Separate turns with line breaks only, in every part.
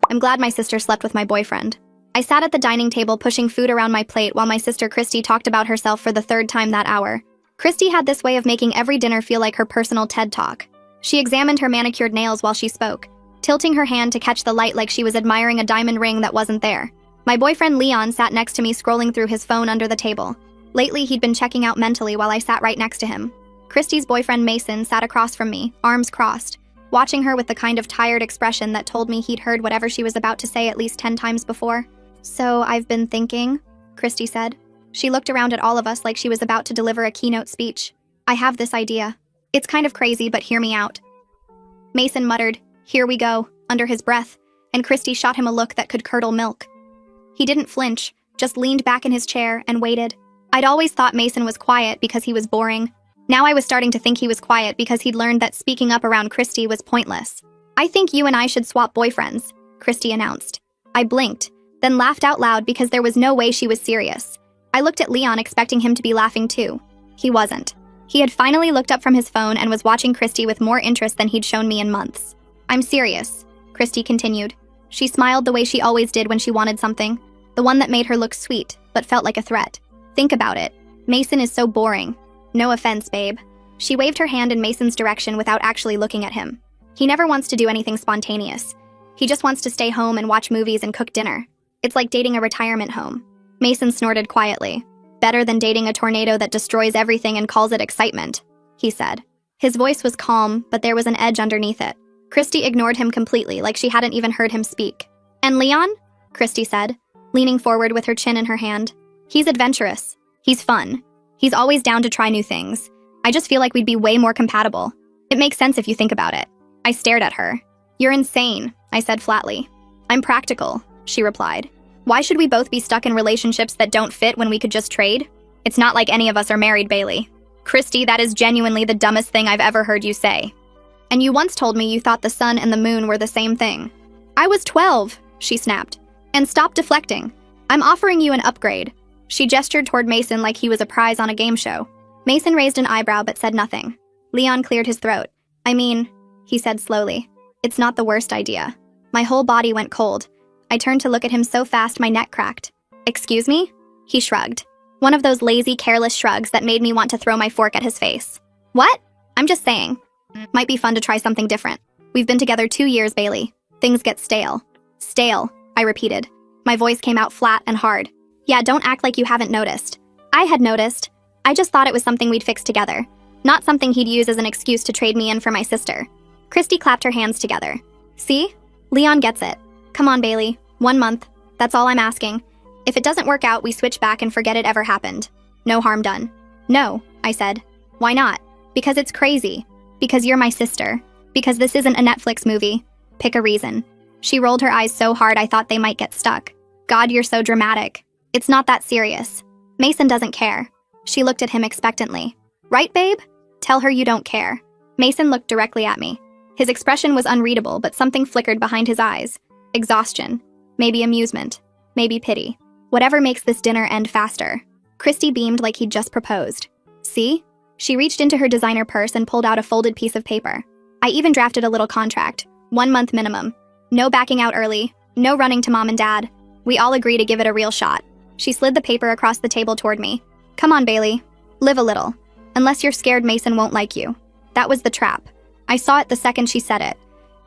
I'm glad my sister slept with my boyfriend. I sat at the dining table pushing food around my plate while my sister Christy talked about herself for the third time that hour. Christy had this way of making every dinner feel like her personal TED Talk. She examined her manicured nails while she spoke, tilting her hand to catch the light like she was admiring a diamond ring that wasn't there. My boyfriend Leon sat next to me scrolling through his phone under the table. Lately, he'd been checking out mentally while I sat right next to him. Christy's boyfriend Mason sat across from me, arms crossed, watching her with the kind of tired expression that told me he'd heard whatever she was about to say at least 10 times before. "So I've been thinking," Christy said. She looked around at all of us like she was about to deliver a keynote speech. "I have this idea. It's kind of crazy, but hear me out." Mason muttered, "Here we go," under his breath, and Christy shot him a look that could curdle milk. He didn't flinch, just leaned back in his chair and waited. I'd always thought Mason was quiet because he was boring. Now I was starting to think he was quiet because he'd learned that speaking up around Christy was pointless. "I think you and I should swap boyfriends," Christy announced. I blinked, then laughed out loud because there was no way she was serious. I looked at Leon expecting him to be laughing too. He wasn't. He had finally looked up from his phone and was watching Christy with more interest than he'd shown me in months. "I'm serious," Christy continued. She smiled the way she always did when she wanted something, the one that made her look sweet, but felt like a threat. "Think about it. Mason is so boring. No offense, babe." She waved her hand in Mason's direction without actually looking at him. He never wants to do anything spontaneous. He just wants to stay home and watch movies and cook dinner. It's like dating a retirement home. Mason snorted quietly. "Better than dating a tornado that destroys everything and calls it excitement," he said. His voice was calm, but there was an edge underneath it. Christy ignored him completely, like she hadn't even heard him speak. "And Leon?" Christy said, leaning forward with her chin in her hand. "He's adventurous. He's fun. He's always down to try new things. I just feel like we'd be way more compatible. It makes sense if you think about it." I stared at her. "You're insane," I said flatly. "I'm practical," she replied. "Why should we both be stuck in relationships that don't fit when we could just trade? It's not like any of us are married, Bailey." "Christy, that is genuinely the dumbest thing I've ever heard you say. And you once told me you thought the sun and the moon were the same thing." "I was 12, she snapped. "And stop deflecting. I'm offering you an upgrade." She gestured toward Mason like he was a prize on a game show. Mason raised an eyebrow but said nothing. Leon cleared his throat. "I mean," he said slowly, "it's not the worst idea." My whole body went cold. I turned to look at him so fast my neck cracked. "Excuse me?" He shrugged. One of those lazy, careless shrugs that made me want to throw my fork at his face. "What?" "I'm just saying. Might be fun to try something different. We've been together 2 years, Bailey. Things get stale." "Stale," I repeated. My voice came out flat and hard. "Yeah, don't act like you haven't noticed." I had noticed. I just thought it was something we'd fix together, not something he'd use as an excuse to trade me in for my sister. Christy clapped her hands together. "See? Leon gets it. Come on, Bailey. 1 month. That's all I'm asking. If it doesn't work out, we switch back and forget it ever happened. No harm done." "No," I said. "Why not?" "Because it's crazy. Because you're my sister. Because this isn't a Netflix movie. Pick a reason." She rolled her eyes so hard I thought they might get stuck. "God, you're so dramatic. It's not that serious. Mason doesn't care." She looked at him expectantly. "Right, babe? Tell her you don't care." Mason looked directly at me. His expression was unreadable, but something flickered behind his eyes. Exhaustion. Maybe amusement. Maybe pity. Whatever makes this dinner end faster. Christy beamed like he'd just proposed. "See?" She reached into her designer purse and pulled out a folded piece of paper. I even drafted a little contract. 1 month minimum. No backing out early. No running to mom and dad. We all agree to give it a real shot. She slid the paper across the table toward me. "Come on, Bailey. Live a little. Unless you're scared Mason won't like you." That was the trap. I saw it the second she said it.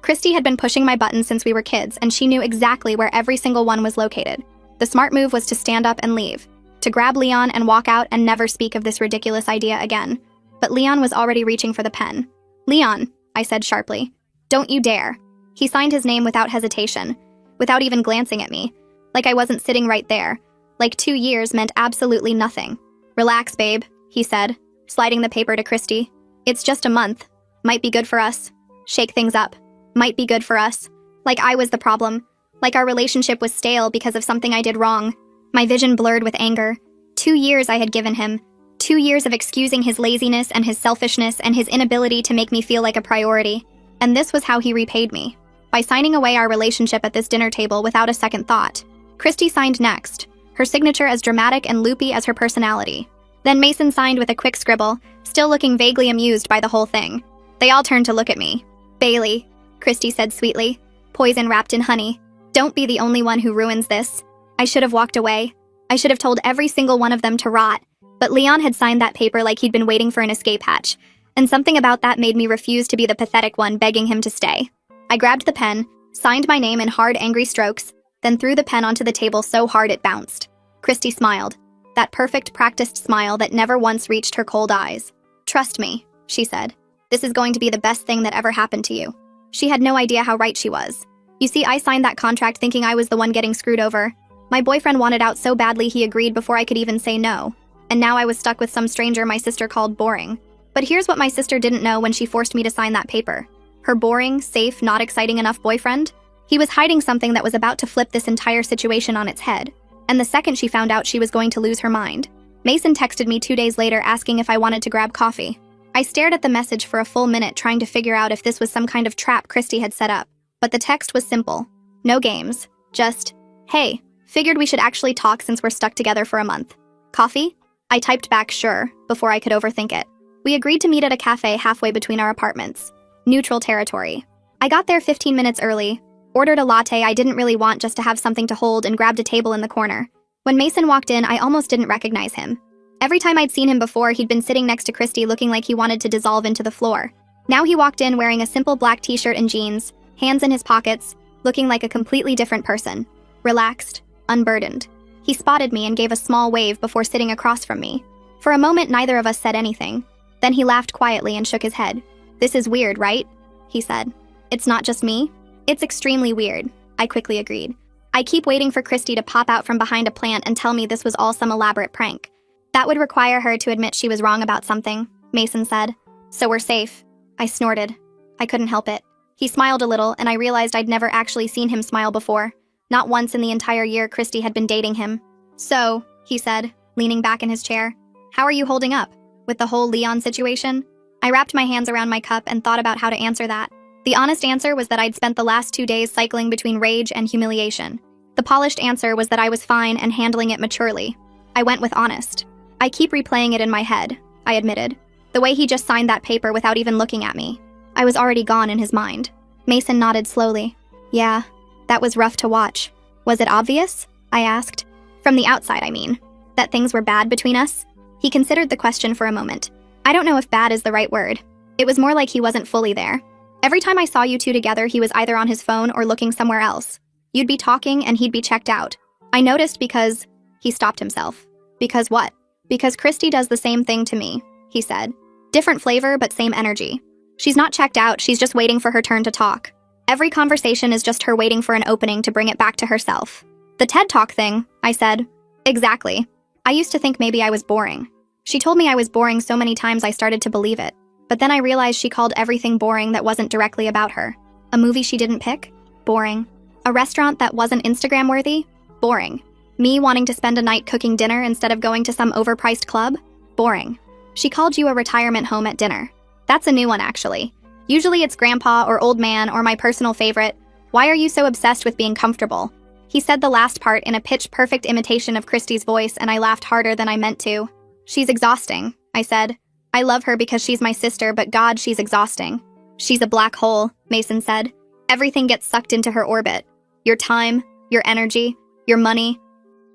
Christy had been pushing my buttons since we were kids, and she knew exactly where every single one was located. The smart move was to stand up and leave, to grab Leon and walk out and never speak of this ridiculous idea again. But Leon was already reaching for the pen. "Leon," I said sharply, "don't you dare." He signed his name without hesitation, without even glancing at me, like I wasn't sitting right there, like 2 years meant absolutely nothing. "Relax, babe," he said, sliding the paper to Christy. "It's just a month. Might be good for us. Shake things up. Might be good for us." Like I was the problem. Like our relationship was stale because of something I did wrong. My vision blurred with anger. 2 years I had given him. 2 years of excusing his laziness and his selfishness and his inability to make me feel like a priority. And this was how he repaid me. By signing away our relationship at this dinner table without a second thought. Christy signed next, her signature as dramatic and loopy as her personality. Then Mason signed with a quick scribble, still looking vaguely amused by the whole thing. They all turned to look at me. "Bailey," Christy said sweetly, "poison wrapped in honey." Don't be the only one who ruins this. I should have walked away. I should have told every single one of them to rot. But Leon had signed that paper like he'd been waiting for an escape hatch, and something about that made me refuse to be the pathetic one begging him to stay. I grabbed the pen, signed my name in hard, angry strokes, then threw the pen onto the table so hard it bounced. Christy smiled. That perfect, practiced smile that never once reached her cold eyes. "Trust me," she said. "This is going to be the best thing that ever happened to you." She had no idea how right she was. You see, I signed that contract thinking I was the one getting screwed over. My boyfriend wanted out so badly he agreed before I could even say no. And now I was stuck with some stranger my sister called boring. But here's what my sister didn't know when she forced me to sign that paper. Her boring, safe, not exciting enough boyfriend? He was hiding something that was about to flip this entire situation on its head. And the second she found out, she was going to lose her mind. Mason texted me 2 days later asking if I wanted to grab coffee. I stared at the message for a full minute trying to figure out if this was some kind of trap Christy had set up. But the text was simple. No games. Just, "Hey, figured we should actually talk since we're stuck together for a month. Coffee?" I typed back sure, before I could overthink it. We agreed to meet at a cafe halfway between our apartments. Neutral territory. I got there 15 minutes early, ordered a latte I didn't really want just to have something to hold, and grabbed a table in the corner. When Mason walked in, I almost didn't recognize him. Every time I'd seen him before, he'd been sitting next to Christy looking like he wanted to dissolve into the floor. Now he walked in wearing a simple black t-shirt and jeans, hands in his pockets, looking like a completely different person. Relaxed, unburdened. He spotted me and gave a small wave before sitting across from me. For a moment, neither of us said anything. Then he laughed quietly and shook his head. "This is weird, right?" he said. "It's not just me?" "It's extremely weird," I quickly agreed. "I keep waiting for Christy to pop out from behind a plant and tell me this was all some elaborate prank." "That would require her to admit she was wrong about something," Mason said. "So we're safe." I snorted. I couldn't help it. He smiled a little, and I realized I'd never actually seen him smile before. Not once in the entire year Christy had been dating him. "So," he said, leaning back in his chair, "how are you holding up? With the whole Leon situation?" I wrapped my hands around my cup and thought about how to answer that. The honest answer was that I'd spent the last 2 days cycling between rage and humiliation. The polished answer was that I was fine and handling it maturely. I went with honest. "I keep replaying it in my head," I admitted. "The way he just signed that paper without even looking at me. I was already gone in his mind." Mason nodded slowly. "Yeah, that was rough to watch." "Was it obvious?" I asked. "From the outside, I mean. That things were bad between us?" He considered the question for a moment. "I don't know if bad is the right word. It was more like he wasn't fully there. Every time I saw you two together, he was either on his phone or looking somewhere else. You'd be talking and he'd be checked out. I noticed because..." He stopped himself. "Because what?" "Because Christy does the same thing to me," he said. "Different flavor, but same energy. She's not checked out, she's just waiting for her turn to talk. Every conversation is just her waiting for an opening to bring it back to herself." "The TED Talk thing," I said. "Exactly. I used to think maybe I was boring. She told me I was boring so many times I started to believe it. But then I realized she called everything boring that wasn't directly about her. A movie she didn't pick? Boring. A restaurant that wasn't Instagram-worthy? Boring. Me wanting to spend a night cooking dinner instead of going to some overpriced club? Boring. She called you a retirement home at dinner. That's a new one, actually. Usually it's grandpa or old man or my personal favorite. Why are you so obsessed with being comfortable?" He said the last part in a pitch-perfect imitation of Christy's voice, and I laughed harder than I meant to. "She's exhausting," I said. "I love her because she's my sister, but God, she's exhausting." "She's a black hole," Mason said. "Everything gets sucked into her orbit. Your time, your energy, your money."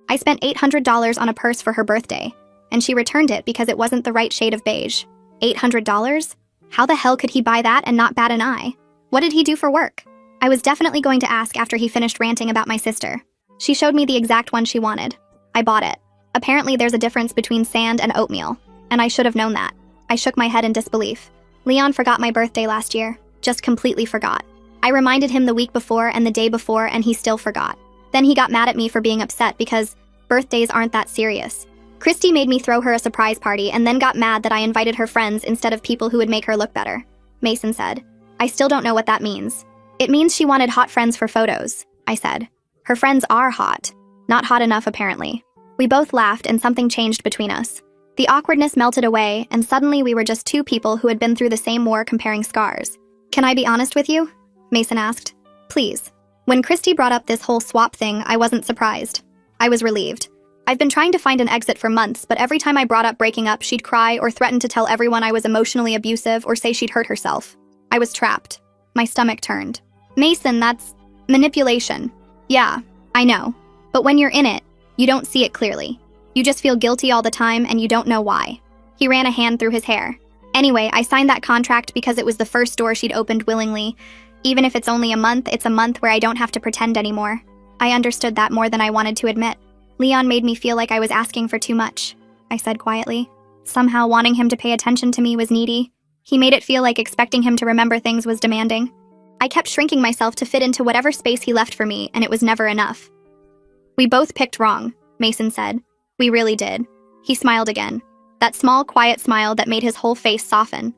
I spent $800 on a purse for her birthday, and she returned it because it wasn't the right shade of beige. $800? How the hell could he buy that and not bat an eye? What did he do for work? I was definitely going to ask after he finished ranting about my sister. She showed me the exact one she wanted. I bought it. Apparently there's a difference between sand and oatmeal, and I should have known that. I shook my head in disbelief. Leon forgot my birthday last year. Just completely forgot. I reminded him the week before and the day before, and he still forgot. Then he got mad at me for being upset because birthdays aren't that serious. Christy made me throw her a surprise party and then got mad that I invited her friends instead of people who would make her look better. Mason said. "I still don't know what that means." "It means she wanted hot friends for photos," I said. "Her friends are hot. Not hot enough, apparently." We both laughed and something changed between us. The awkwardness melted away, and suddenly we were just two people who had been through the same war comparing scars. "Can I be honest with you?" Mason asked. "Please." When Christy brought up this whole swap thing, I wasn't surprised. I was relieved. I've been trying to find an exit for months, but every time I brought up breaking up, she'd cry or threaten to tell everyone I was emotionally abusive or say she'd hurt herself. I was trapped. My stomach turned. "Mason, that's manipulation." Yeah, I know. But when you're in it, you don't see it clearly. You just feel guilty all the time and you don't know why. He ran a hand through his hair. Anyway, I signed that contract because it was the first door she'd opened willingly. Even if it's only a month, it's a month where I don't have to pretend anymore. I understood that more than I wanted to admit. Leon made me feel like I was asking for too much, I said quietly. Somehow wanting him to pay attention to me was needy. He made it feel like expecting him to remember things was demanding. I kept shrinking myself to fit into whatever space he left for me, and it was never enough. We both picked wrong, Mason said. We really did. He smiled again. That small, quiet smile that made his whole face soften.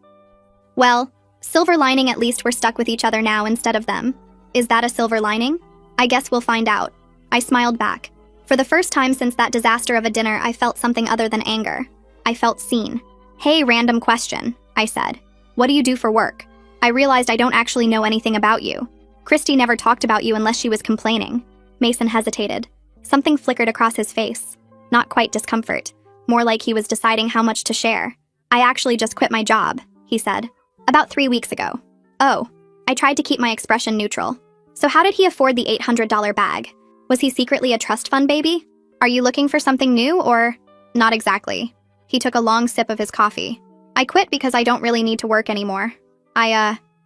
Well, silver lining, at least we're stuck with each other now instead of them. Is that a silver lining? I guess we'll find out. I smiled back. For the first time since that disaster of a dinner, I felt something other than anger. I felt seen. Hey, random question, I said. What do you do for work? I realized I don't actually know anything about you. Christy never talked about you unless she was complaining. Mason hesitated. Something flickered across his face. Not quite discomfort. More like he was deciding how much to share. I actually just quit my job, he said. About 3 weeks ago. Oh. I tried to keep my expression neutral. So how did he afford the $800 bag? Was he secretly a trust fund baby? Are you looking for something new or? Not exactly. He took a long sip of his coffee. I quit because I don't really need to work anymore.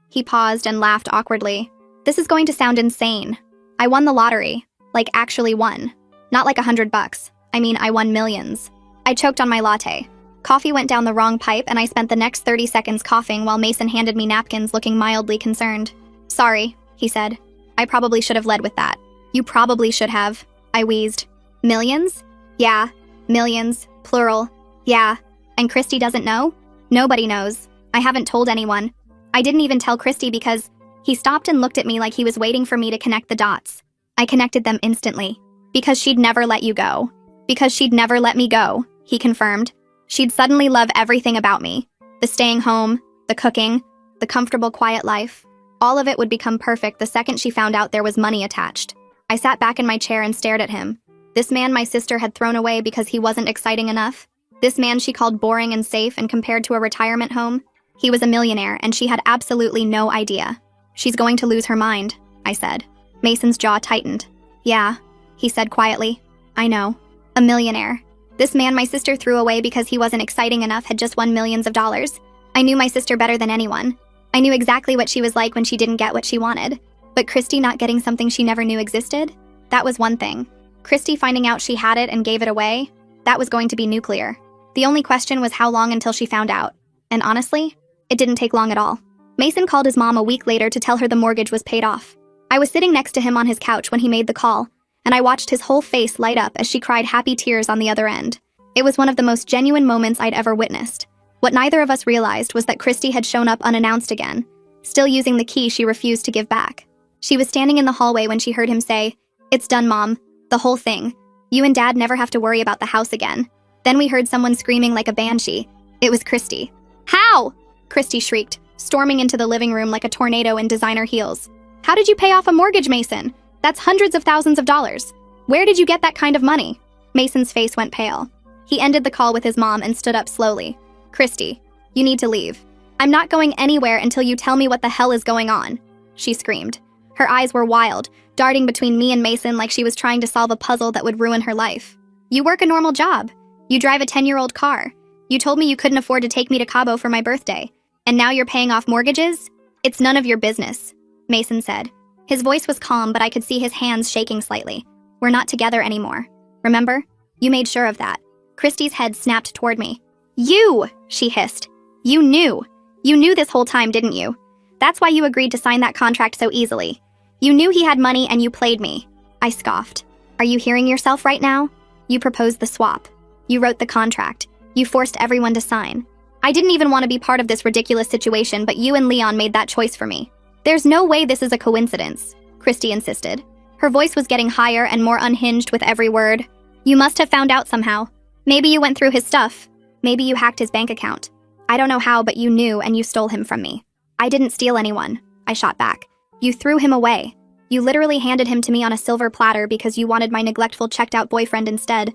He paused and laughed awkwardly. This is going to sound insane. I won the lottery. Like actually won. Not like $100. I mean, I won millions. I choked on my latte. Coffee went down the wrong pipe and I spent the next 30 seconds coughing while Mason handed me napkins looking mildly concerned. Sorry, he said. I probably should have led with that. You probably should have, I wheezed. Millions? Yeah. Millions. Plural. Yeah. And Christy doesn't know? Nobody knows. I haven't told anyone. I didn't even tell Christy because he stopped and looked at me like he was waiting for me to connect the dots. I connected them instantly. Because she'd never let you go. Because she'd never let me go, he confirmed. She'd suddenly love everything about me. The staying home, the cooking, the comfortable, quiet life. All of it would become perfect the second she found out there was money attached. I sat back in my chair and stared at him. This man my sister had thrown away because he wasn't exciting enough. This man she called boring and safe and compared to a retirement home. He was a millionaire and she had absolutely no idea. She's going to lose her mind, I said. Mason's jaw tightened. Yeah, he said quietly. I know. A millionaire. This man my sister threw away because he wasn't exciting enough had just won millions of dollars. I knew my sister better than anyone. I knew exactly what she was like when she didn't get what she wanted. But Christy not getting something she never knew existed? That was one thing. Christy finding out she had it and gave it away? That was going to be nuclear. The only question was how long until she found out. And honestly, it didn't take long at all. Mason called his mom a week later to tell her the mortgage was paid off. I was sitting next to him on his couch when he made the call, and I watched his whole face light up as she cried happy tears on the other end. It was one of the most genuine moments I'd ever witnessed. What neither of us realized was that Christy had shown up unannounced again, still using the key she refused to give back. She was standing in the hallway when she heard him say, "It's done, Mom. The whole thing. You and Dad never have to worry about the house again." Then we heard someone screaming like a banshee. It was Christy. How? Christy shrieked, storming into the living room like a tornado in designer heels. How did you pay off a mortgage, Mason? That's hundreds of thousands of dollars. Where did you get that kind of money? Mason's face went pale. He ended the call with his mom and stood up slowly. Christy, you need to leave. I'm not going anywhere until you tell me what the hell is going on, she screamed. Her eyes were wild, darting between me and Mason like she was trying to solve a puzzle that would ruin her life. You work a normal job. You drive a 10-year-old car. You told me you couldn't afford to take me to Cabo for my birthday. And now you're paying off mortgages? It's none of your business, Mason said. His voice was calm, but I could see his hands shaking slightly. We're not together anymore. Remember? You made sure of that. Christy's head snapped toward me. You! She hissed. You knew. You knew this whole time, didn't you? That's why you agreed to sign that contract so easily. You knew he had money and you played me. I scoffed. Are you hearing yourself right now? You proposed the swap. You wrote the contract. You forced everyone to sign. I didn't even want to be part of this ridiculous situation, but you and Leon made that choice for me. There's no way this is a coincidence, Christy insisted. Her voice was getting higher and more unhinged with every word. You must have found out somehow. Maybe you went through his stuff. Maybe you hacked his bank account. I don't know how, but you knew and you stole him from me. I didn't steal anyone, I shot back. You threw him away. You literally handed him to me on a silver platter because you wanted my neglectful checked-out boyfriend instead.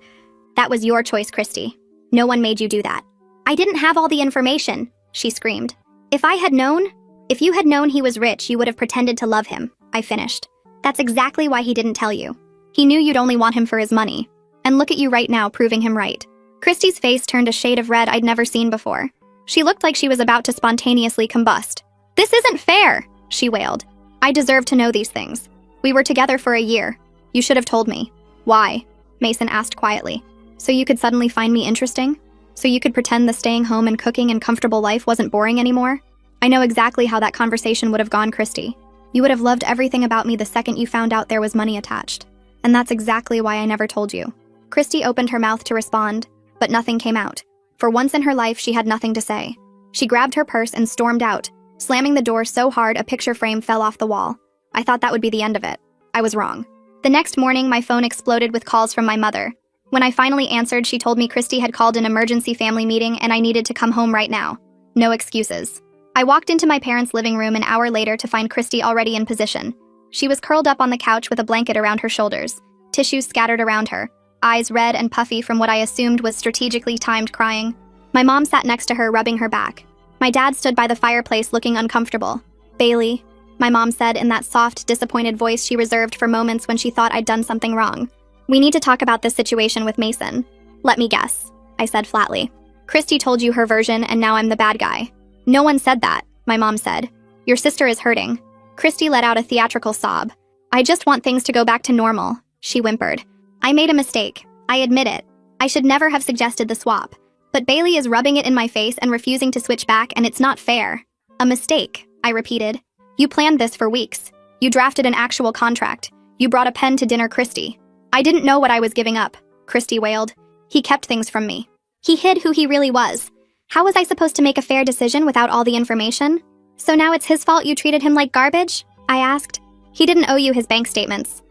That was your choice, Christy. No one made you do that. I didn't have all the information, she screamed. If you had known he was rich, you would have pretended to love him, I finished. That's exactly why he didn't tell you. He knew you'd only want him for his money. And look at you right now, proving him right. Christy's face turned a shade of red I'd never seen before. She looked like she was about to spontaneously combust. This isn't fair, she wailed. I deserve to know these things. We were together for a year. You should have told me. Why? Mason asked quietly. So you could suddenly find me interesting? So you could pretend the staying home and cooking and comfortable life wasn't boring anymore? I know exactly how that conversation would have gone, Christy. You would have loved everything about me the second you found out there was money attached. And that's exactly why I never told you. Christy opened her mouth to respond, but nothing came out. For once in her life, she had nothing to say. She grabbed her purse and stormed out, slamming the door so hard a picture frame fell off the wall. I thought that would be the end of it. I was wrong. The next morning, my phone exploded with calls from my mother. When I finally answered, she told me Christy had called an emergency family meeting and I needed to come home right now. No excuses. I walked into my parents' living room an hour later to find Christy already in position. She was curled up on the couch with a blanket around her shoulders, tissues scattered around her, eyes red and puffy from what I assumed was strategically timed crying. My mom sat next to her, rubbing her back. My dad stood by the fireplace looking uncomfortable. Bailey, my mom said in that soft, disappointed voice she reserved for moments when she thought I'd done something wrong. We need to talk about this situation with Mason. Let me guess, I said flatly. Christy told you her version and now I'm the bad guy. No one said that, my mom said. Your sister is hurting. Christy let out a theatrical sob. I just want things to go back to normal, she whimpered. I made a mistake. I admit it. I should never have suggested the swap. But Bailey is rubbing it in my face and refusing to switch back, and it's not fair. A mistake, I repeated. You planned this for weeks. You drafted an actual contract. You brought a pen to dinner, Christy. I didn't know what I was giving up, Christy wailed. He kept things from me. He hid who he really was. How was I supposed to make a fair decision without all the information? So now it's his fault you treated him like garbage? I asked. He didn't owe you his bank statements.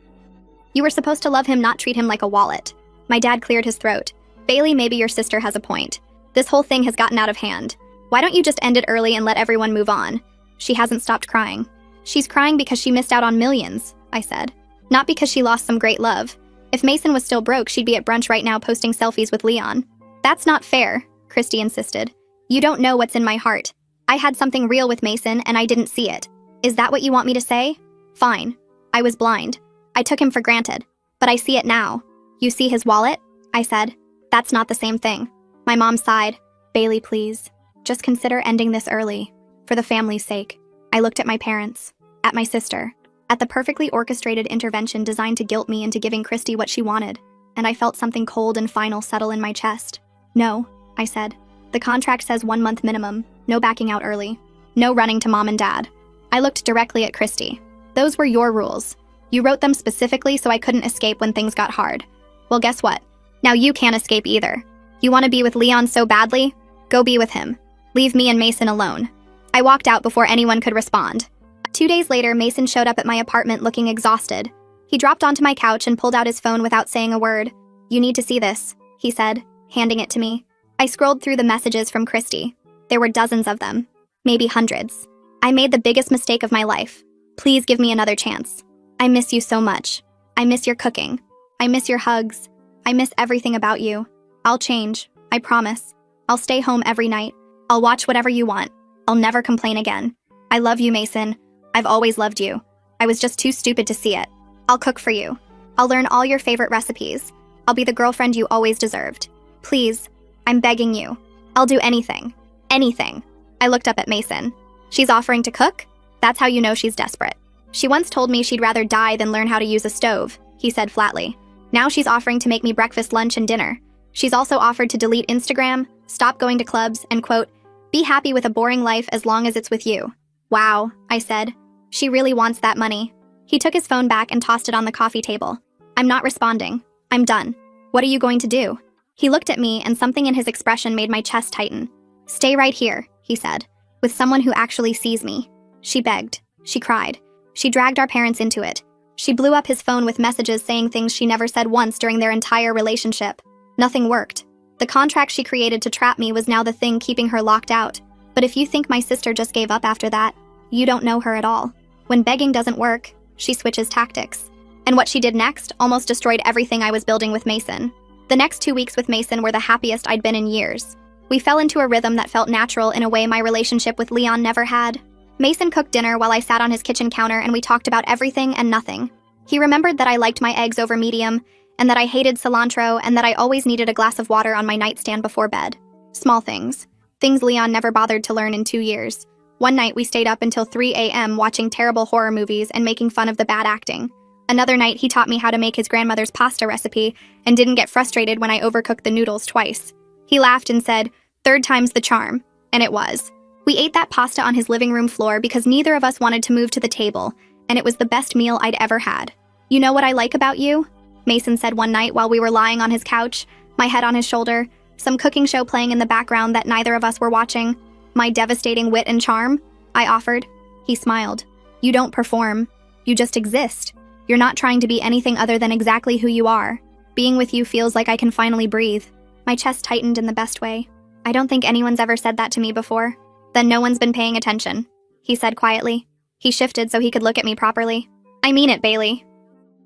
You were supposed to love him, not treat him like a wallet. My dad cleared his throat. Bailey, maybe your sister has a point. This whole thing has gotten out of hand. Why don't you just end it early and let everyone move on? She hasn't stopped crying. She's crying because she missed out on millions, I said. Not because she lost some great love. If Mason was still broke, she'd be at brunch right now posting selfies with Leon. That's not fair, Christy insisted. You don't know what's in my heart. I had something real with Mason and I didn't see it. Is that what you want me to say? Fine. I was blind. I took him for granted. But I see it now. You see his wallet? I said. That's not the same thing. My mom sighed. Bailey, please. Just consider ending this early. For the family's sake. I looked at my parents. At my sister. At the perfectly orchestrated intervention designed to guilt me into giving Christy what she wanted. And I felt something cold and final settle in my chest. No, I said. The contract says 1 month minimum. No backing out early. No running to mom and dad. I looked directly at Christy. Those were your rules. You wrote them specifically so I couldn't escape when things got hard. Well, guess what? Now you can't escape either. You want to be with Leon so badly? Go be with him. Leave me and Mason alone. I walked out before anyone could respond. 2 days later, Mason showed up at my apartment looking exhausted. He dropped onto my couch and pulled out his phone without saying a word. You need to see this, he said, handing it to me. I scrolled through the messages from Christy. There were dozens of them. Maybe hundreds. I made the biggest mistake of my life. Please give me another chance. I miss you so much. I miss your cooking. I miss your hugs. I miss everything about you. I'll change. I promise. I'll stay home every night. I'll watch whatever you want. I'll never complain again. I love you, Mason. I've always loved you. I was just too stupid to see it. I'll cook for you. I'll learn all your favorite recipes. I'll be the girlfriend you always deserved. Please, I'm begging you. I'll do anything. Anything. I looked up at Mason. She's offering to cook? That's how you know she's desperate. She once told me she'd rather die than learn how to use a stove, he said flatly. Now she's offering to make me breakfast, lunch, and dinner. She's also offered to delete Instagram, stop going to clubs, and quote, be happy with a boring life as long as it's with you. Wow, I said. She really wants that money. He took his phone back and tossed it on the coffee table. I'm not responding. I'm done. What are you going to do? He looked at me and something in his expression made my chest tighten. Stay right here, he said, with someone who actually sees me. She begged. She cried. She dragged our parents into it. She blew up his phone with messages saying things she never said once during their entire relationship. Nothing worked. The contract she created to trap me was now the thing keeping her locked out. But if you think my sister just gave up after that, you don't know her at all. When begging doesn't work, she switches tactics. And what she did next almost destroyed everything I was building with Mason. The next 2 weeks with Mason were the happiest I'd been in years. We fell into a rhythm that felt natural in a way my relationship with Leon never had. Mason cooked dinner while I sat on his kitchen counter and we talked about everything and nothing. He remembered that I liked my eggs over medium, and that I hated cilantro, and that I always needed a glass of water on my nightstand before bed. Small things. Things Leon never bothered to learn in 2 years. One night we stayed up until 3 a.m. watching terrible horror movies and making fun of the bad acting. Another night he taught me how to make his grandmother's pasta recipe and didn't get frustrated when I overcooked the noodles twice. He laughed and said, "Third time's the charm." And it was. We ate that pasta on his living room floor because neither of us wanted to move to the table, and it was the best meal I'd ever had. "You know what I like about you?" Mason said one night while we were lying on his couch, my head on his shoulder, some cooking show playing in the background that neither of us were watching. "My devastating wit and charm?" I offered. He smiled. "You don't perform. You just exist. You're not trying to be anything other than exactly who you are. Being with you feels like I can finally breathe." My chest tightened in the best way. "I don't think anyone's ever said that to me before." "Then no one's been paying attention," he said quietly. He shifted so he could look at me properly. "I mean it, Bailey.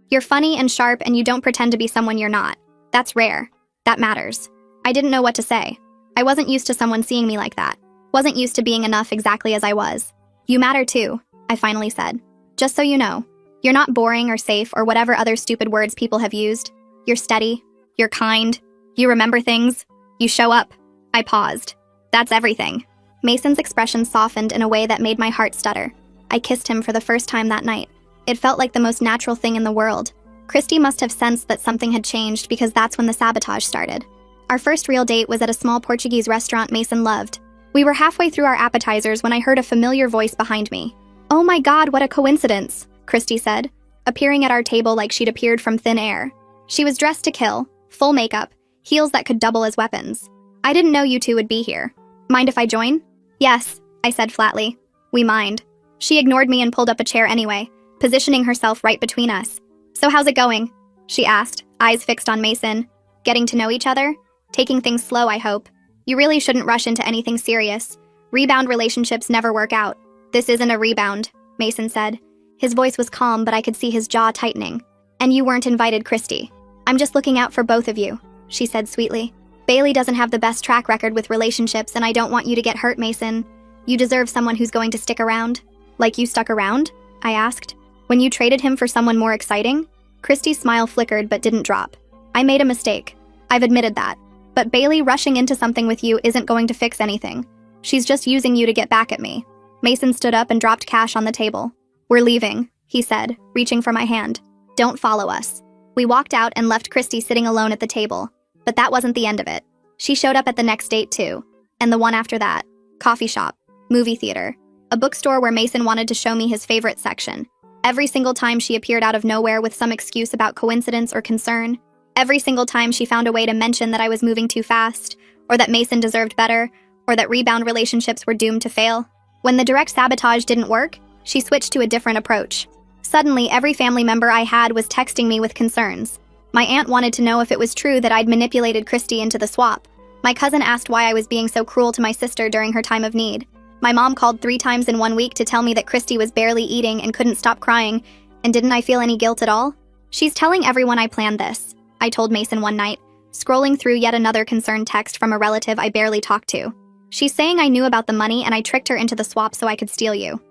You're funny and sharp and you don't pretend to be someone you're not. That's rare. That matters." I didn't know what to say. I wasn't used to someone seeing me like that. Wasn't used to being enough exactly as I was. "You matter too," I finally said. "Just so you know. You're not boring or safe or whatever other stupid words people have used. You're steady. You're kind. You remember things. You show up." I paused. "That's everything." Mason's expression softened in a way that made my heart stutter. I kissed him for the first time that night. It felt like the most natural thing in the world. Christy must have sensed that something had changed because that's when the sabotage started. Our first real date was at a small Portuguese restaurant Mason loved. We were halfway through our appetizers when I heard a familiar voice behind me. "Oh my God, what a coincidence," Christy said, appearing at our table like she'd appeared from thin air. She was dressed to kill, full makeup, heels that could double as weapons. "I didn't know you two would be here. Mind if I join?" "Yes," I said flatly. "We mind." She ignored me and pulled up a chair anyway, positioning herself right between us. "So how's it going?" she asked, eyes fixed on Mason. "Getting to know each other? Taking things slow, I hope. You really shouldn't rush into anything serious. Rebound relationships never work out." "This isn't a rebound," Mason said. His voice was calm, but I could see his jaw tightening. "And you weren't invited, Christy. I'm just looking out for both of you," she said sweetly. "Bailey doesn't have the best track record with relationships, and I don't want you to get hurt, Mason. You deserve someone who's going to stick around." "Like you stuck around?" I asked. "When you traded him for someone more exciting?" Christy's smile flickered but didn't drop. "I made a mistake. I've admitted that. But Bailey rushing into something with you isn't going to fix anything. She's just using you to get back at me." Mason stood up and dropped cash on the table. "We're leaving," he said, reaching for my hand. "Don't follow us." We walked out and left Christy sitting alone at the table. But that wasn't the end of it. She showed up at the next date too. And the one after that. Coffee shop. Movie theater. A bookstore where Mason wanted to show me his favorite section. Every single time she appeared out of nowhere with some excuse about coincidence or concern. Every single time she found a way to mention that I was moving too fast, or that Mason deserved better, or that rebound relationships were doomed to fail. When the direct sabotage didn't work, she switched to a different approach. Suddenly, every family member I had was texting me with concerns. My aunt wanted to know if it was true that I'd manipulated Christy into the swap. My cousin asked why I was being so cruel to my sister during her time of need. My mom called 3 times in 1 week to tell me that Christy was barely eating and couldn't stop crying, and didn't I feel any guilt at all? "She's telling everyone I planned this," I told Mason one night, scrolling through yet another concerned text from a relative I barely talked to. "She's saying I knew about the money and I tricked her into the swap so I could steal you."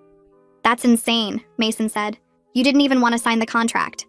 "That's insane," Mason said. "You didn't even want to sign the contract."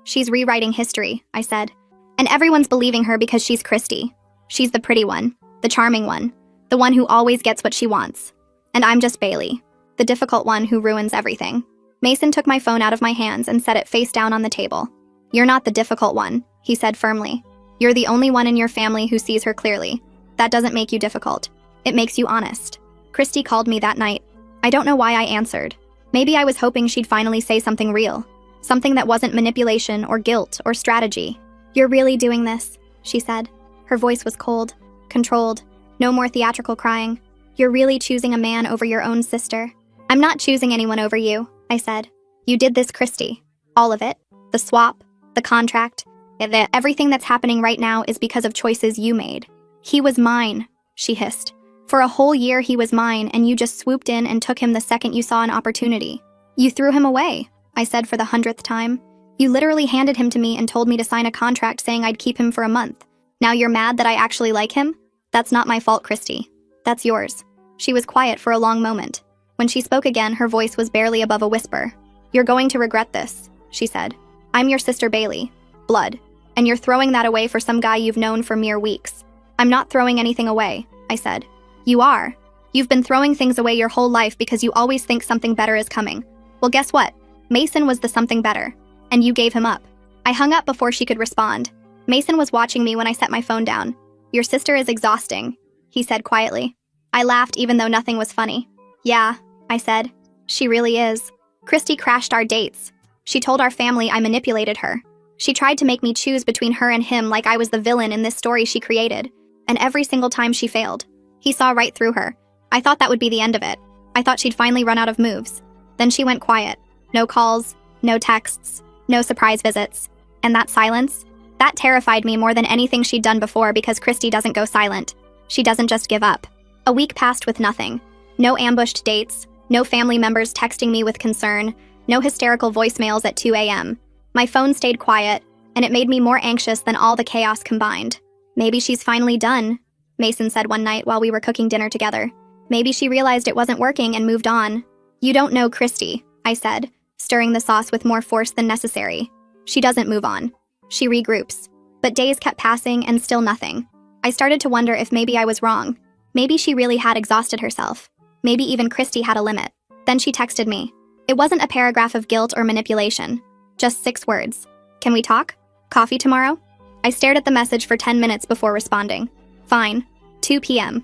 "She's rewriting history," I said. "And everyone's believing her because she's Christy. She's the pretty one, the charming one, the one who always gets what she wants. And I'm just Bailey, the difficult one who ruins everything." Mason took my phone out of my hands and set it face down on the table. "You're not the difficult one," he said firmly. "You're the only one in your family who sees her clearly. That doesn't make you difficult. It makes you honest." Christy called me that night. I don't know why I answered. Maybe I was hoping she'd finally say something real. Something that wasn't manipulation or guilt or strategy. "You're really doing this," she said. Her voice was cold, controlled, no more theatrical crying. "You're really choosing a man over your own sister." "I'm not choosing anyone over you," I said. "You did this, Christy. All of it. The swap, the contract, everything that's happening right now is because of choices you made." "He was mine," she hissed. "For a whole year he was mine, and you just swooped in and took him the second you saw an opportunity. You threw him away," I said for the 100th time. "You literally handed him to me and told me to sign a contract saying I'd keep him for a month. Now you're mad that I actually like him? That's not my fault, Christy. That's yours." She was quiet for a long moment. When she spoke again, her voice was barely above a whisper. "You're going to regret this," she said. I'm your sister Bailey. Blood. And you're throwing that away for some guy you've known for mere weeks. I'm not throwing anything away, I said. You are. You've been throwing things away your whole life because you always think something better is coming. Well, guess what? Mason was the something better. And you gave him up. I hung up before she could respond. Mason was watching me when I set my phone down. Your sister is exhausting, he said quietly. I laughed even though nothing was funny. Yeah, I said. She really is. Christy crashed our dates. She told our family I manipulated her. She tried to make me choose between her and him like I was the villain in this story she created. And every single time she failed. He saw right through her. I thought that would be the end of it. I thought she'd finally run out of moves. Then she went quiet. No calls, no texts, no surprise visits. And that silence? That terrified me more than anything she'd done before because Christy doesn't go silent. She doesn't just give up. A week passed with nothing. No ambushed dates, no family members texting me with concern, no hysterical voicemails at 2 a.m. My phone stayed quiet, and it made me more anxious than all the chaos combined. Maybe she's finally done, Mason said one night while we were cooking dinner together. Maybe she realized it wasn't working and moved on. You don't know Christy, I said, stirring the sauce with more force than necessary. She doesn't move on. She regroups. But days kept passing and still nothing. I started to wonder if maybe I was wrong. Maybe she really had exhausted herself. Maybe even Christy had a limit. Then she texted me. It wasn't a paragraph of guilt or manipulation. Just 6 words. Can we talk? Coffee tomorrow? I stared at the message for 10 minutes before responding. Fine. 2 p.m.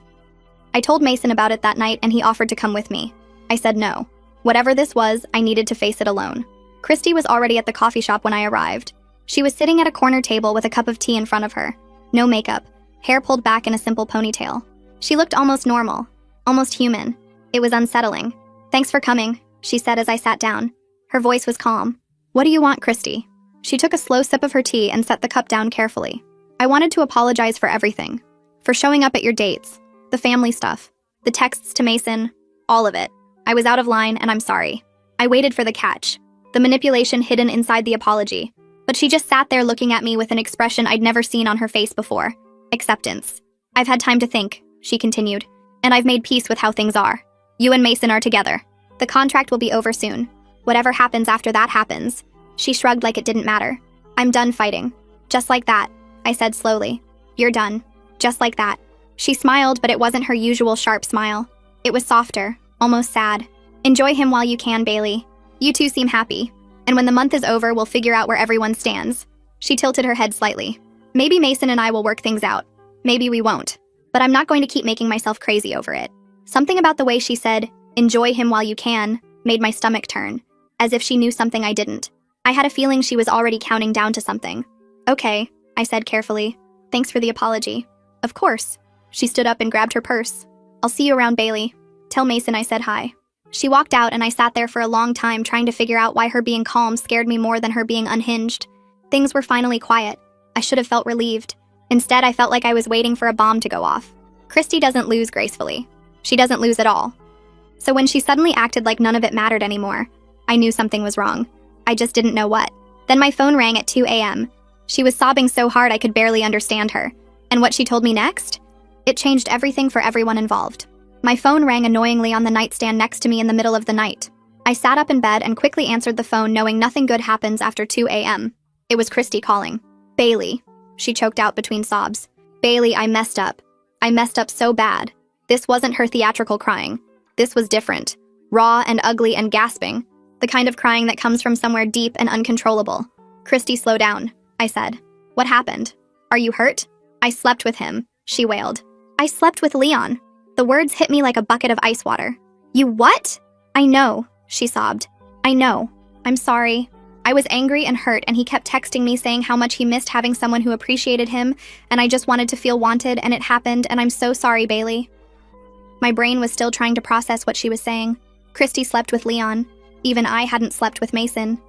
I told Mason about it that night and he offered to come with me. I said no. Whatever this was, I needed to face it alone. Christy was already at the coffee shop when I arrived. She was sitting at a corner table with a cup of tea in front of her. No makeup, hair pulled back in a simple ponytail. She looked almost normal, almost human. It was unsettling. Thanks for coming, she said as I sat down. Her voice was calm. What do you want, Christy? She took a slow sip of her tea and set the cup down carefully. I wanted to apologize for everything. For showing up at your dates, the family stuff, the texts to Mason, all of it. I was out of line and I'm sorry. I waited for the catch, the manipulation hidden inside the apology. But she just sat there looking at me with an expression I'd never seen on her face before. Acceptance. I've had time to think, she continued, and I've made peace with how things are. You and Mason are together. The contract will be over soon. Whatever happens after that happens. She shrugged like it didn't matter. I'm done fighting. Just like that, I said slowly. You're done. Just like that. She smiled, but it wasn't her usual sharp smile. It was softer, almost sad. Enjoy him while you can, Bailey. You two seem happy. And when the month is over, we'll figure out where everyone stands. She tilted her head slightly. Maybe Mason and I will work things out. Maybe we won't. But I'm not going to keep making myself crazy over it. Something about the way she said, enjoy him while you can, made my stomach turn, as if she knew something I didn't. I had a feeling she was already counting down to something. Okay, I said carefully. Thanks for the apology. Of course. She stood up and grabbed her purse. I'll see you around, Bailey. Tell Mason I said hi. She walked out and I sat there for a long time trying to figure out why her being calm scared me more than her being unhinged. Things were finally quiet. I should have felt relieved. Instead, I felt like I was waiting for a bomb to go off. Christy doesn't lose gracefully. She doesn't lose at all. So when she suddenly acted like none of it mattered anymore, I knew something was wrong. I just didn't know what. Then my phone rang at 2 a.m. She was sobbing so hard I could barely understand her. And what she told me next? It changed everything for everyone involved. My phone rang annoyingly on the nightstand next to me in the middle of the night. I sat up in bed and quickly answered the phone knowing nothing good happens after 2 a.m. It was Christy calling. Bailey. She choked out between sobs. Bailey, I messed up. I messed up so bad. This wasn't her theatrical crying. This was different. Raw and ugly and gasping. The kind of crying that comes from somewhere deep and uncontrollable. Christy, slow down, I said. What happened? Are you hurt? I slept with him, she wailed. I slept with Leon. The words hit me like a bucket of ice water. You what? I know, she sobbed. I know. I'm sorry. I was angry and hurt, and he kept texting me saying how much he missed having someone who appreciated him, and I just wanted to feel wanted, and it happened, and I'm so sorry, Bailey. My brain was still trying to process what she was saying. Christy slept with Leon. Even I hadn't slept with Mason.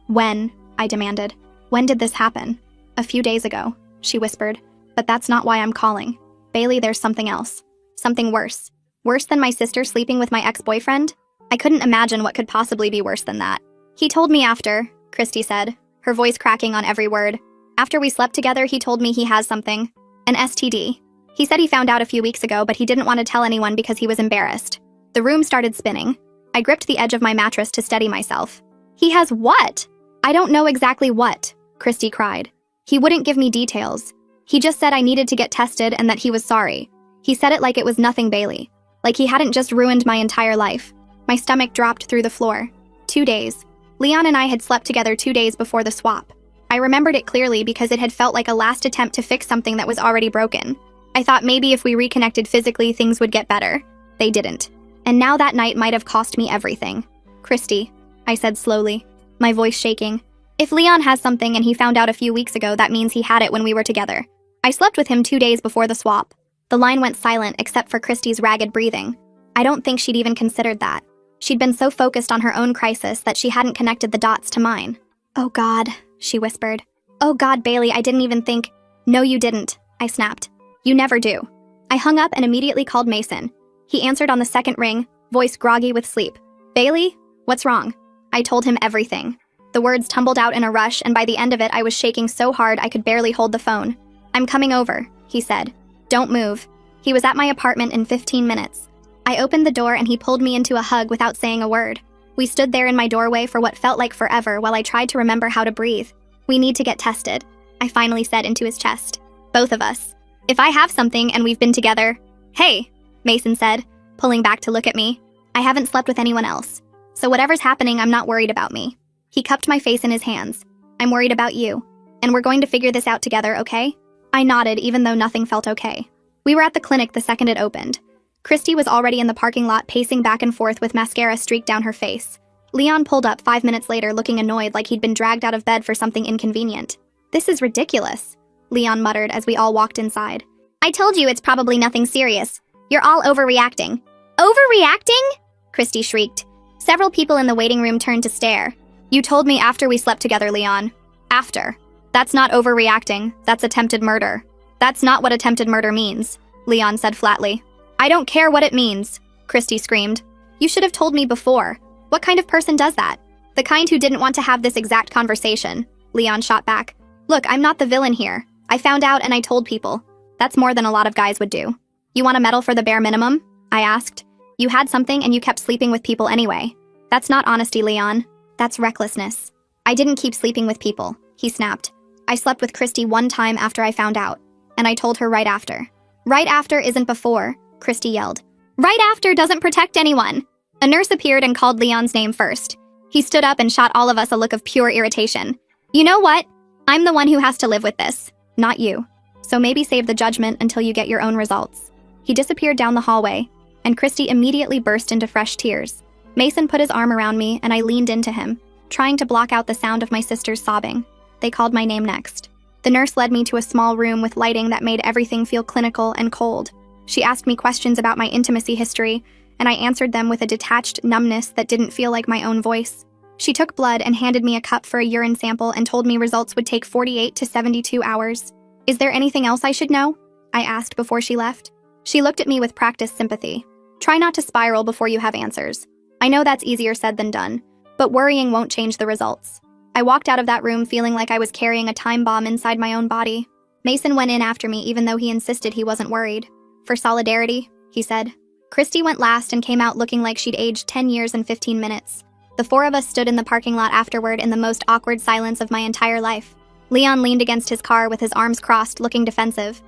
When? I demanded. When did this happen? A few days ago, she whispered. But that's not why I'm calling. Bailey, there's something else. Something worse. Worse than my sister sleeping with my ex-boyfriend? I couldn't imagine what could possibly be worse than that. He told me after, Christy said, her voice cracking on every word. After we slept together, he told me he has something. An STD. He said he found out a few weeks ago, but he didn't want to tell anyone because he was embarrassed. The room started spinning. I gripped the edge of my mattress to steady myself. He has what? I don't know exactly what, Christy cried. He wouldn't give me details. He just said I needed to get tested and that he was sorry. He said it like it was nothing, Bailey. Like he hadn't just ruined my entire life. My stomach dropped through the floor. 2 days. Leon and I had slept together 2 days before the swap. I remembered it clearly because it had felt like a last attempt to fix something that was already broken. I thought maybe if we reconnected physically, things would get better. They didn't. And now that night might have cost me everything. Christy, I said slowly, my voice shaking. If Leon has something and he found out a few weeks ago, that means he had it when we were together. I slept with him 2 days before the swap. The line went silent except for Christy's ragged breathing. I don't think she'd even considered that. She'd been so focused on her own crisis that she hadn't connected the dots to mine. Oh God, she whispered. Oh God, Bailey, I didn't even think. No, you didn't, I snapped. You never do. I hung up and immediately called Mason. He answered on the second ring, voice groggy with sleep. Bailey, what's wrong? I told him everything. The words tumbled out in a rush, and by the end of it, I was shaking so hard I could barely hold the phone. I'm coming over, he said. Don't move. He was at my apartment in 15 minutes. I opened the door and he pulled me into a hug without saying a word. We stood there in my doorway for what felt like forever while I tried to remember how to breathe. We need to get tested, I finally said into his chest. Both of us. If I have something and we've been together... Hey, Mason said, pulling back to look at me. I haven't slept with anyone else. So whatever's happening, I'm not worried about me. He cupped my face in his hands. I'm worried about you. And we're going to figure this out together, okay? I nodded, even though nothing felt okay. We were at the clinic the second it opened. Christy was already in the parking lot, pacing back and forth with mascara streaked down her face. Leon pulled up 5 minutes later, looking annoyed like he'd been dragged out of bed for something inconvenient. This is ridiculous, Leon muttered as we all walked inside. I told you it's probably nothing serious. You're all overreacting. Overreacting? Christy shrieked. Several people in the waiting room turned to stare. You told me after we slept together, Leon. After. That's not overreacting. That's attempted murder. That's not what attempted murder means, Leon said flatly. I don't care what it means, Christy screamed. You should have told me before. What kind of person does that? The kind who didn't want to have this exact conversation, Leon shot back. Look, I'm not the villain here. I found out and I told people. That's more than a lot of guys would do. You want a medal for the bare minimum? I asked. You had something and you kept sleeping with people anyway. That's not honesty, Leon. That's recklessness. I didn't keep sleeping with people, he snapped. I slept with Christy one time after I found out, and I told her right after. Right after isn't before, Christy yelled. Right after doesn't protect anyone. A nurse appeared and called Leon's name first. He stood up and shot all of us a look of pure irritation. You know what? I'm the one who has to live with this, not you. So maybe save the judgment until you get your own results. He disappeared down the hallway, and Christy immediately burst into fresh tears. Mason put his arm around me and I leaned into him, trying to block out the sound of my sister's sobbing. They called my name next. The nurse led me to a small room with lighting that made everything feel clinical and cold. She asked me questions about my intimacy history, and I answered them with a detached numbness that didn't feel like my own voice. She took blood and handed me a cup for a urine sample and told me results would take 48 to 72 hours. Is there anything else I should know? I asked before she left. She looked at me with practiced sympathy. Try not to spiral before you have answers. I know that's easier said than done, but worrying won't change the results. I walked out of that room feeling like I was carrying a time bomb inside my own body. Mason went in after me even though he insisted he wasn't worried. For solidarity, he said. Christy went last and came out looking like she'd aged 10 years and 15 minutes. The four of us stood in the parking lot afterward in the most awkward silence of my entire life. Leon leaned against his car with his arms crossed, looking defensive.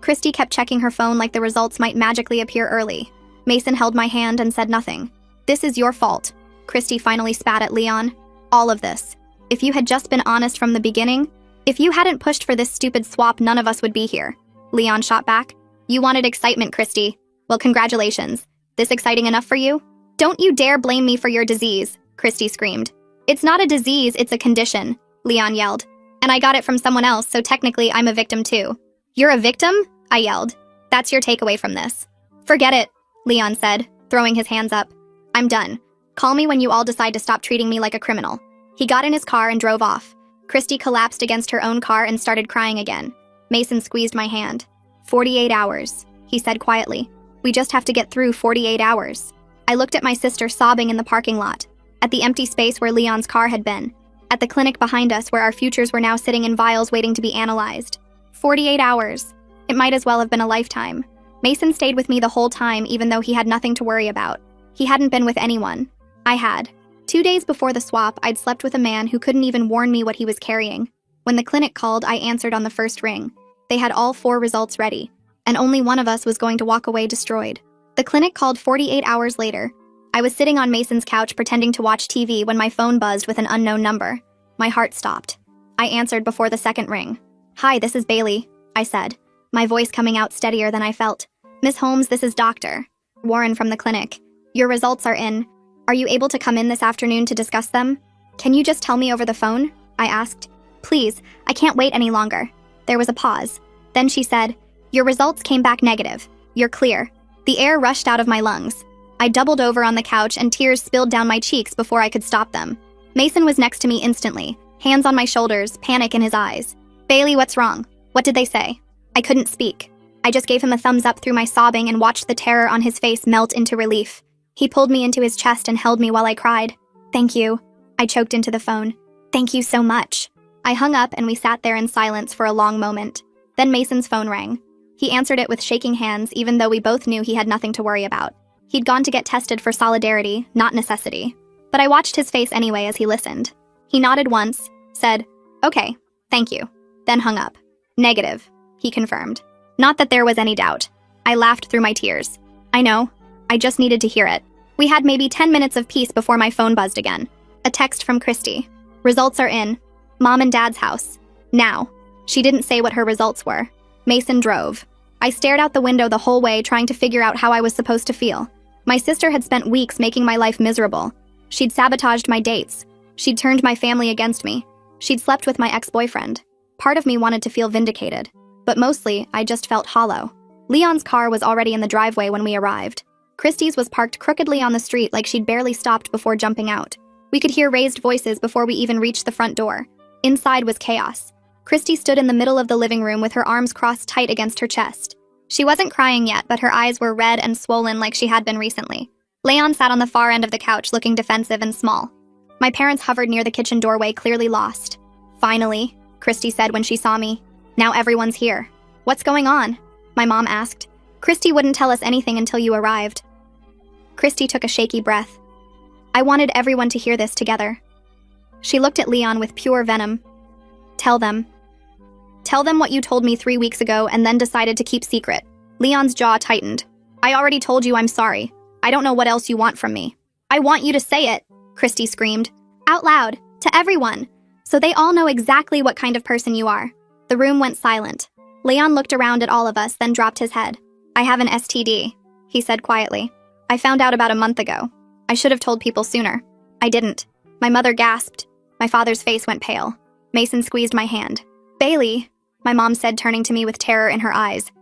Christy kept checking her phone like the results might magically appear early. Mason held my hand and said nothing. This is your fault. Christy finally spat at Leon. All of this. If you had just been honest from the beginning, if you hadn't pushed for this stupid swap, none of us would be here. Leon shot back. You wanted excitement, Christy. Well, congratulations. This exciting enough for you? Don't you dare blame me for your disease, Christy screamed. It's not a disease, it's a condition, Leon yelled. And I got it from someone else, so technically I'm a victim too. You're a victim? I yelled. That's your takeaway from this. Forget it, Leon said, throwing his hands up. I'm done. Call me when you all decide to stop treating me like a criminal. He got in his car and drove off. Christy collapsed against her own car and started crying again. Mason squeezed my hand. 48 hours, he said quietly. We just have to get through 48 hours. I looked at my sister sobbing in the parking lot, at the empty space where Leon's car had been, at the clinic behind us where our futures were now sitting in vials waiting to be analyzed. 48 hours. It might as well have been a lifetime. Mason stayed with me the whole time even though he had nothing to worry about. He hadn't been with anyone. I had. 2 days before the swap, I'd slept with a man who couldn't even warn me what he was carrying. When the clinic called, I answered on the first ring. They had all 4 results ready, and only one of us was going to walk away destroyed. The clinic called 48 hours later. I was sitting on Mason's couch pretending to watch TV when my phone buzzed with an unknown number. My heart stopped. I answered before the second ring. "Hi, this is Bailey," I said, my voice coming out steadier than I felt. "Miss Holmes, this is Dr. Warren from the clinic. Your results are in. Are you able to come in this afternoon to discuss them? Can you just tell me over the phone?" I asked. "Please, I can't wait any longer." There was a pause. Then she said, "Your results came back negative. You're clear." The air rushed out of my lungs. I doubled over on the couch and tears spilled down my cheeks before I could stop them. Mason was next to me instantly, hands on my shoulders, panic in his eyes. "Bailey, what's wrong? What did they say?" I couldn't speak. I just gave him a thumbs up through my sobbing and watched the terror on his face melt into relief. He pulled me into his chest and held me while I cried. "Thank you." I choked into the phone. "Thank you so much." I hung up and we sat there in silence for a long moment. Then Mason's phone rang. He answered it with shaking hands, even though we both knew he had nothing to worry about. He'd gone to get tested for solidarity, not necessity. But I watched his face anyway as he listened. He nodded once, said, "Okay, thank you," then hung up. "Negative," he confirmed. Not that there was any doubt. I laughed through my tears. I know. I just needed to hear it. We had maybe 10 minutes of peace before my phone buzzed again. A text from Christy. "Results are in. Mom and Dad's house. Now." She didn't say what her results were. Mason drove. I stared out the window the whole way, trying to figure out how I was supposed to feel. My sister had spent weeks making my life miserable. She'd sabotaged my dates. She'd turned my family against me. She'd slept with my ex-boyfriend. Part of me wanted to feel vindicated. But mostly, I just felt hollow. Leon's car was already in the driveway when we arrived. Christy's was parked crookedly on the street like she'd barely stopped before jumping out. We could hear raised voices before we even reached the front door. Inside was chaos. Christy stood in the middle of the living room with her arms crossed tight against her chest. She wasn't crying yet, but her eyes were red and swollen like she had been recently. Leon sat on the far end of the couch looking defensive and small. My parents hovered near the kitchen doorway, clearly lost. "Finally," Christy said when she saw me. "Now everyone's here." "What's going on?" my mom asked. "Christy wouldn't tell us anything until you arrived." Christy took a shaky breath. "I wanted everyone to hear this together." She looked at Leon with pure venom. "Tell them. Tell them what you told me 3 weeks ago and then decided to keep secret." Leon's jaw tightened. "I already told you I'm sorry. I don't know what else you want from me." "I want you to say it," Christy screamed. "Out loud, to everyone, so they all know exactly what kind of person you are." The room went silent. Leon looked around at all of us, then dropped his head. "I have an STD, he said quietly. "I found out about a month ago. I should have told people sooner. I didn't." My mother gasped. My father's face went pale. Mason squeezed my hand. "Bailey," my mom said, turning to me with terror in her eyes.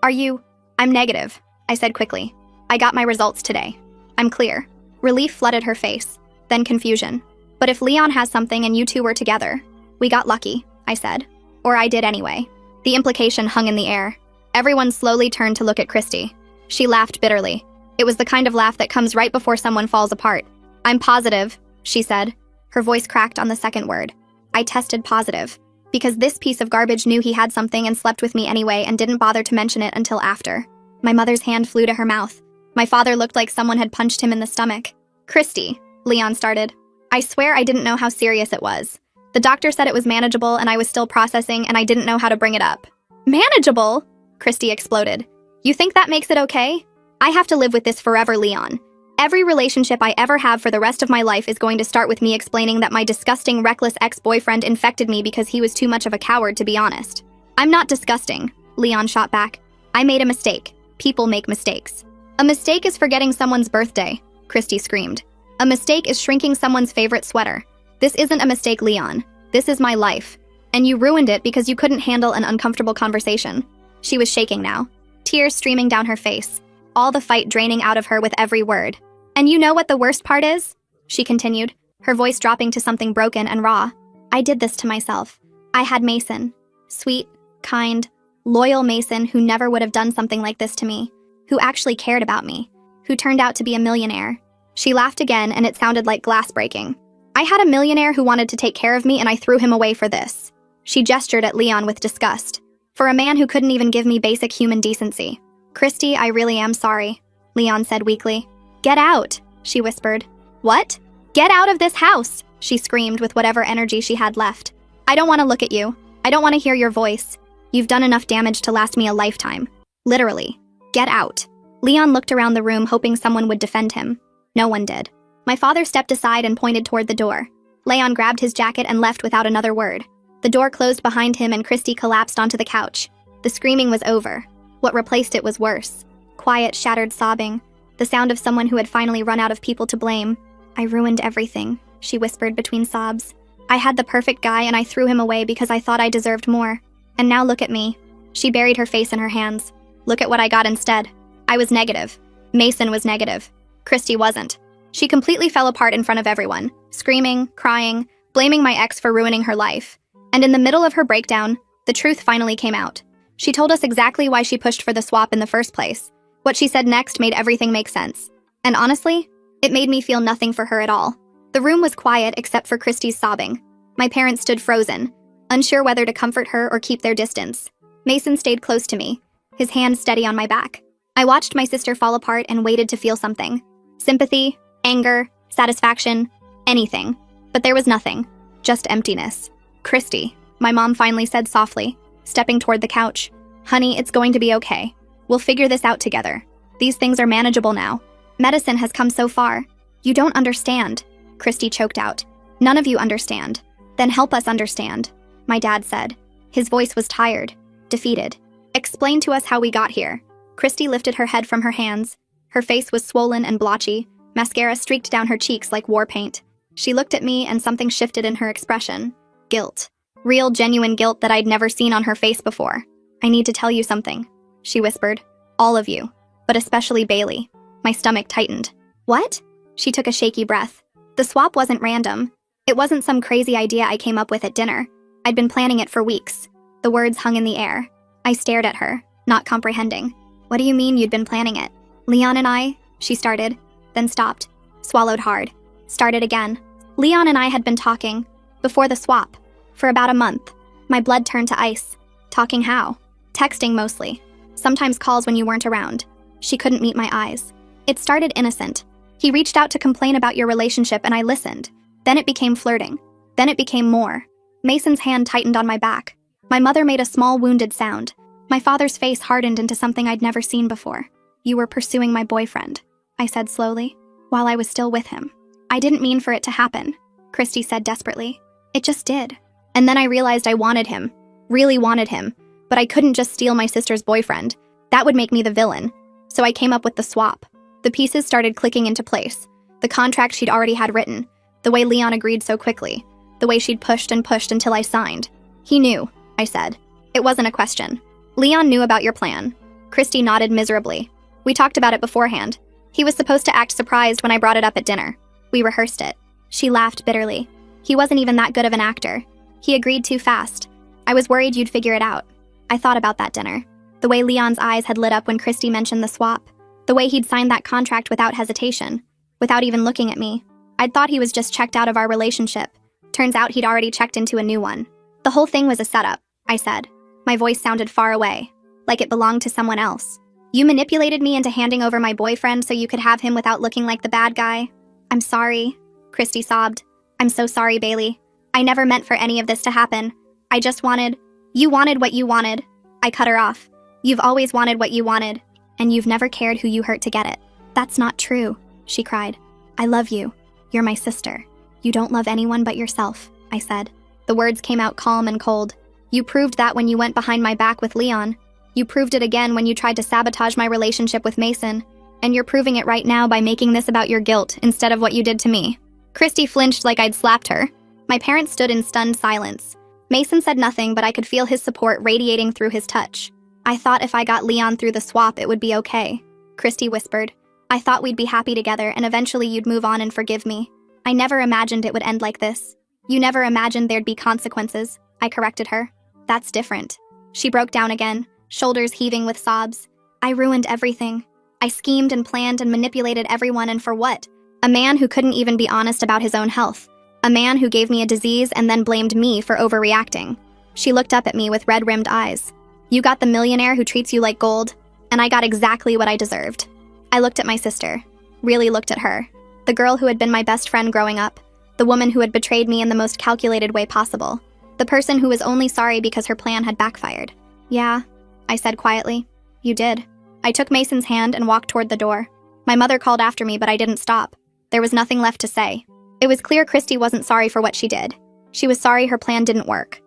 Are you? "I'm negative," I said quickly. "I got my results today. I'm clear." Relief flooded her face, then confusion. "But if Leon has something and you two were together." "We got lucky," I said. "Or I did anyway." The implication hung in the air. Everyone slowly turned to look at Christy. She laughed bitterly. It was the kind of laugh that comes right before someone falls apart. "I'm positive," she said. Her voice cracked on the second word. "I tested positive. Because this piece of garbage knew he had something and slept with me anyway and didn't bother to mention it until after." My mother's hand flew to her mouth. My father looked like someone had punched him in the stomach. "Christy," Leon started. "I swear I didn't know how serious it was. The doctor said it was manageable and I was still processing and I didn't know how to bring it up." "Manageable?" Christy exploded. "You think that makes it okay? I have to live with this forever, Leon. Every relationship I ever have for the rest of my life is going to start with me explaining that my disgusting, reckless ex-boyfriend infected me because he was too much of a coward, to be honest." "I'm not disgusting," Leon shot back. "I made a mistake. People make mistakes." "A mistake is forgetting someone's birthday," Christy screamed. "A mistake is shrinking someone's favorite sweater. This isn't a mistake, Leon. This is my life. And you ruined it because you couldn't handle an uncomfortable conversation." She was shaking now, tears streaming down her face, all the fight draining out of her with every word. "And you know what the worst part is?" she continued, her voice dropping to something broken and raw. "I did this to myself. I had Mason. Sweet, kind, loyal Mason who never would have done something like this to me, who actually cared about me, who turned out to be a millionaire." She laughed again and it sounded like glass breaking. "I had a millionaire who wanted to take care of me and I threw him away for this." She gestured at Leon with disgust. "For a man who couldn't even give me basic human decency." "Christy, I really am sorry," Leon said weakly. "Get out," she whispered. "What?" Get out of this house, she screamed with whatever energy she had left. I don't want to look at you. I don't want to hear your voice. You've done enough damage to last me a lifetime. Literally. Get out. Leon looked around the room hoping someone would defend him. No one did. My father stepped aside and pointed toward the door. Leon grabbed his jacket and left without another word. The door closed behind him and Christy collapsed onto the couch. The screaming was over. What replaced it was worse. Quiet, shattered sobbing. The sound of someone who had finally run out of people to blame. I ruined everything, she whispered between sobs. I had the perfect guy and I threw him away because I thought I deserved more. And now look at me. She buried her face in her hands. Look at what I got instead. I was negative. Mason was negative. Christy wasn't. She completely fell apart in front of everyone, screaming, crying, blaming my ex for ruining her life. And in the middle of her breakdown, the truth finally came out. She told us exactly why she pushed for the swap in the first place. What she said next made everything make sense. And honestly, it made me feel nothing for her at all. The room was quiet except for Christy's sobbing. My parents stood frozen, unsure whether to comfort her or keep their distance. Mason stayed close to me, his hand steady on my back. I watched my sister fall apart and waited to feel something. Sympathy, anger, satisfaction, anything. But there was nothing, just emptiness. Christy, my mom finally said softly, stepping toward the couch. Honey, it's going to be okay. We'll figure this out together. These things are manageable now. Medicine has come so far. You don't understand, Christy choked out. None of you understand. Then help us understand, my dad said. His voice was tired, defeated. Explain to us how we got here. Christy lifted her head from her hands. Her face was swollen and blotchy. Mascara streaked down her cheeks like war paint. She looked at me and something shifted in her expression. Guilt. Real, genuine guilt that I'd never seen on her face before. I need to tell you something, she whispered. All of you, but especially Bailey. My stomach tightened. What? She took a shaky breath. The swap wasn't random. It wasn't some crazy idea I came up with at dinner. I'd been planning it for weeks. The words hung in the air. I stared at her, not comprehending. What do you mean you'd been planning it? Leon and I, she started, then stopped, swallowed hard, started again. Leon and I had been talking, before the swap, for about a month. My blood turned to ice. Talking how? Texting mostly. Sometimes calls when you weren't around. She couldn't meet my eyes. It started innocent. He reached out to complain about your relationship and I listened. Then it became flirting. Then it became more. Mason's hand tightened on my back. My mother made a small wounded sound. My father's face hardened into something I'd never seen before. You were pursuing my boyfriend, I said slowly, while I was still with him. I didn't mean for it to happen, Christy said desperately. It just did. And then I realized I wanted him, really wanted him, but I couldn't just steal my sister's boyfriend. That would make me the villain. So I came up with the swap. The pieces started clicking into place. The contract she'd already had written, the way Leon agreed so quickly, the way she'd pushed and pushed until I signed. He knew, I said. It wasn't a question. Leon knew about your plan. Christy nodded miserably. We talked about it beforehand. He was supposed to act surprised when I brought it up at dinner. We rehearsed it. She laughed bitterly. He wasn't even that good of an actor. He agreed too fast. I was worried you'd figure it out. I thought about that dinner. The way Leon's eyes had lit up when Christy mentioned the swap. The way he'd signed that contract without hesitation. Without even looking at me. I'd thought he was just checked out of our relationship. Turns out he'd already checked into a new one. The whole thing was a setup, I said. My voice sounded far away, like it belonged to someone else. You manipulated me into handing over my boyfriend so you could have him without looking like the bad guy. I'm sorry, Christy sobbed. I'm so sorry, Bailey. I never meant for any of this to happen. I just wanted... You wanted what you wanted. I cut her off. You've always wanted what you wanted, and you've never cared who you hurt to get it. That's not true, she cried. I love you. You're my sister. You don't love anyone but yourself, I said. The words came out calm and cold. You proved that when you went behind my back with Leon. You proved it again when you tried to sabotage my relationship with Mason. And you're proving it right now by making this about your guilt instead of what you did to me. Christy flinched like I'd slapped her. My parents stood in stunned silence. Mason said nothing, but I could feel his support radiating through his touch. I thought if I got Leon through the swap, it would be okay, Christy whispered. I thought we'd be happy together and eventually you'd move on and forgive me. I never imagined it would end like this. You never imagined there'd be consequences, I corrected her. That's different. She broke down again, shoulders heaving with sobs. I ruined everything. I schemed and planned and manipulated everyone, and for what? A man who couldn't even be honest about his own health. A man who gave me a disease and then blamed me for overreacting. She looked up at me with red-rimmed eyes. You got the millionaire who treats you like gold, and I got exactly what I deserved. I looked at my sister, really looked at her. The The girl who had been my best friend growing up. The woman who had betrayed me in the most calculated way possible. The person who was only sorry because her plan had backfired. Yeah, I said quietly. You did. I took Mason's hand and walked toward the door. My mother called after me, but I didn't stop. There was nothing left to say. It was clear Christy wasn't sorry for what she did. She was sorry her plan didn't work.